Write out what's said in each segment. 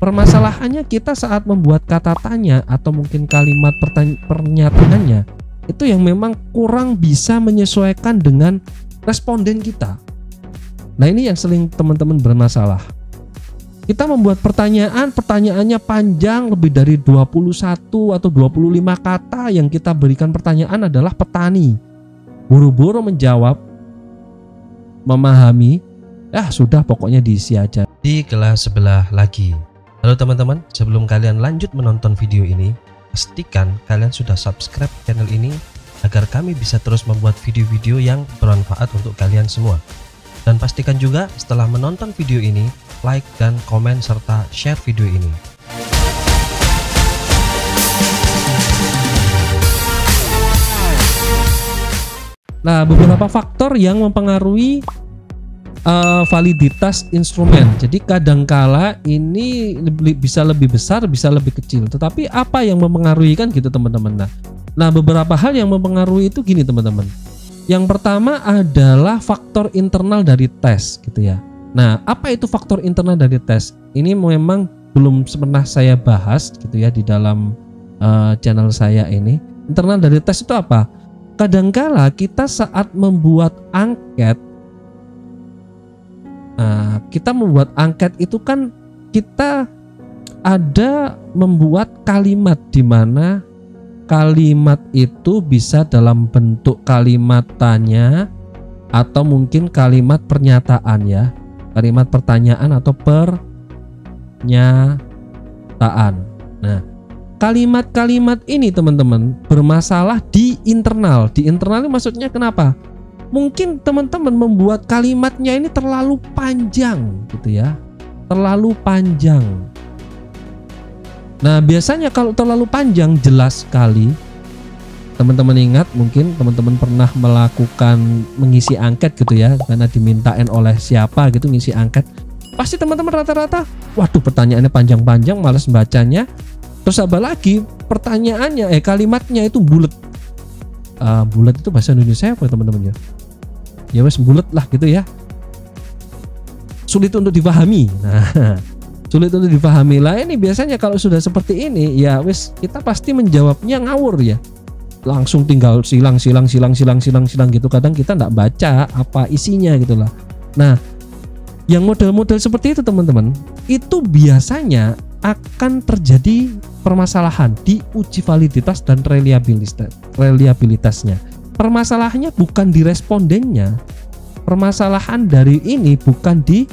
Permasalahannya kita saat membuat kata tanya atau mungkin kalimat pernyataannya itu yang memang kurang bisa menyesuaikan dengan responden kita. Nah, ini yang sering teman-teman bermasalah. Kita membuat pertanyaannya panjang, lebih dari 21 atau 25 kata. Yang kita berikan pertanyaan adalah petani. Buru-buru menjawab, memahami, sudah pokoknya diisi aja. Di kelas sebelah lagi. Halo teman-teman, sebelum kalian lanjut menonton video ini, pastikan kalian sudah subscribe channel ini agar kami bisa terus membuat video-video yang bermanfaat untuk kalian semua. Dan pastikan juga setelah menonton video ini, like dan komen serta share video ini. Nah, beberapa faktor yang mempengaruhi validitas instrumen. Jadi kadangkala ini bisa lebih besar, bisa lebih kecil. Tetapi apa yang mempengaruhi kan gitu teman-teman. Nah, beberapa hal yang mempengaruhi itu gini teman-teman. Yang pertama adalah faktor internal dari tes gitu ya. Nah, apa itu faktor internal dari tes? Ini memang belum pernah saya bahas gitu ya di dalam channel saya ini. Internal dari tes itu apa? Kadangkala kita saat membuat angket, kita membuat angket itu kan kita ada membuat kalimat di mana kalimat itu bisa dalam bentuk kalimat tanya atau mungkin kalimat pernyataan ya, kalimat pertanyaan atau pernyataan. Nah, kalimat-kalimat ini teman-teman bermasalah di internal. Di internal ini maksudnya kenapa? Mungkin teman-teman membuat kalimatnya ini terlalu panjang gitu ya, terlalu panjang. Nah, biasanya kalau terlalu panjang, jelas sekali teman-teman ingat, mungkin teman-teman pernah mengisi angket gitu ya, karena dimintain oleh siapa gitu ngisi angket. Pasti teman-teman rata-rata, waduh pertanyaannya panjang-panjang, malas bacanya. Terus apa lagi? Pertanyaannya, kalimatnya itu bulet. Bulet itu bahasa Indonesia apa teman-teman ya? Ya wes bulet lah gitu ya. Sulit untuk dipahami. Nah, sulit untuk dipahami lah. Ini biasanya kalau sudah seperti ini ya wes kita pasti menjawabnya ngawur ya, langsung tinggal silang gitu. Kadang kita nggak baca apa isinya gitulah. Nah, yang model-model seperti itu teman-teman, itu biasanya akan terjadi permasalahan di uji validitas dan reliabilitasnya. Permasalahannya bukan di respondennya. Permasalahan dari ini bukan di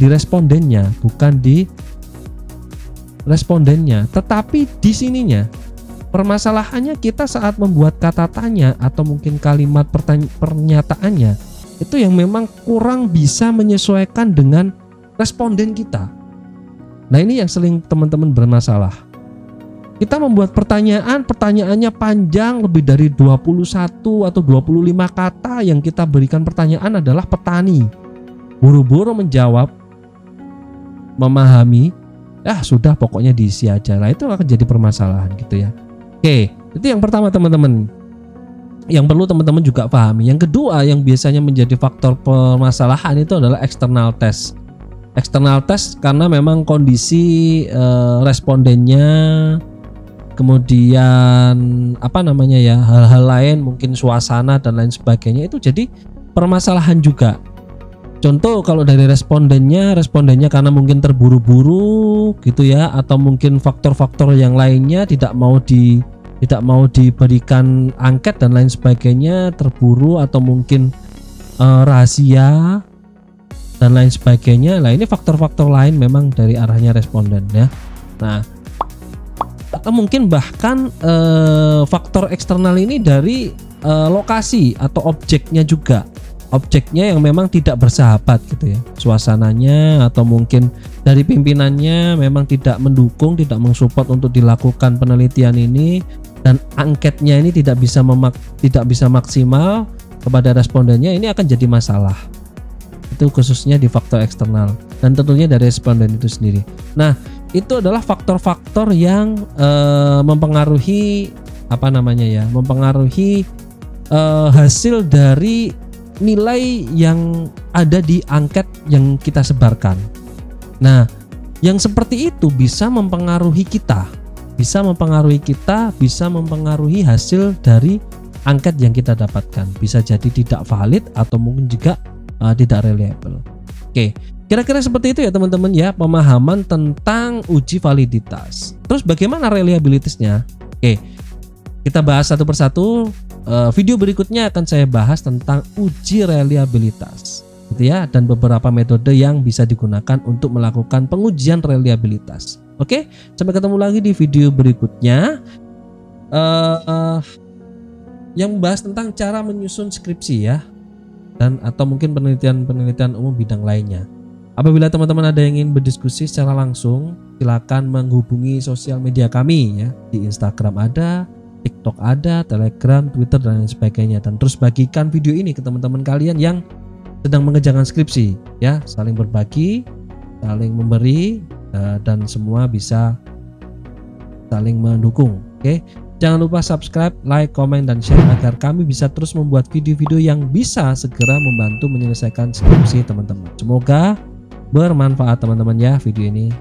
respondennya, tetapi di sininya. Permasalahannya kita saat membuat kata tanya atau mungkin kalimat pernyataannya itu yang memang kurang bisa menyesuaikan dengan responden kita. Nah, ini yang sering teman-teman bermasalah. Kita membuat pertanyaannya panjang, lebih dari 21 atau 25 kata. Yang kita berikan pertanyaan adalah petani. Buru-buru menjawab, memahami, sudah pokoknya diisi aja. Nah, itu akan jadi permasalahan gitu ya. Oke, itu yang pertama teman-teman, yang perlu teman-teman juga pahami. Yang kedua yang biasanya menjadi faktor permasalahan itu adalah external test. External test karena memang kondisi respondennya, kemudian hal-hal lain, mungkin suasana dan lain sebagainya, itu jadi permasalahan juga. Contoh kalau dari respondennya karena mungkin terburu-buru gitu ya, atau mungkin faktor-faktor yang lainnya tidak mau diberikan angket dan lain sebagainya, terburu atau mungkin rahasia dan lain sebagainya. Nah, ini faktor-faktor lain memang dari arahnya responden ya. Nah, atau mungkin bahkan faktor eksternal ini dari lokasi atau objeknya juga. Objeknya yang memang tidak bersahabat gitu ya, suasananya, atau mungkin dari pimpinannya memang tidak mendukung, tidak mensupport untuk dilakukan penelitian ini, dan angketnya ini tidak bisa maksimal kepada respondennya. Ini akan jadi masalah. Itu khususnya di faktor eksternal dan tentunya dari responden itu sendiri. Nah, itu adalah faktor-faktor yang mempengaruhi hasil dari nilai yang ada di angket yang kita sebarkan. Nah, Yang seperti itu bisa mempengaruhi kita, bisa mempengaruhi hasil dari angket yang kita dapatkan. Bisa jadi tidak valid atau mungkin juga tidak reliable. Oke, kira-kira seperti itu ya teman-teman ya, pemahaman tentang uji validitas. Terus bagaimana reliabilitasnya? Oke, kita bahas satu persatu. Video berikutnya akan saya bahas tentang uji reliabilitas, gitu ya, dan beberapa metode yang bisa digunakan untuk melakukan pengujian reliabilitas. Oke, sampai ketemu lagi di video berikutnya yang membahas tentang cara menyusun skripsi ya, dan atau mungkin penelitian umum bidang lainnya. Apabila teman-teman ada yang ingin berdiskusi secara langsung, silakan menghubungi sosial media kami ya, di Instagram ada, TikTok ada, Telegram, Twitter dan lain sebagainya. Dan terus bagikan video ini ke teman-teman kalian yang sedang mengerjakan skripsi ya, saling berbagi, saling memberi, dan semua bisa saling mendukung. Oke, jangan lupa subscribe, like, komen, dan share agar kami bisa terus membuat video-video yang bisa segera membantu menyelesaikan skripsi teman-teman. Semoga bermanfaat teman-teman ya video ini.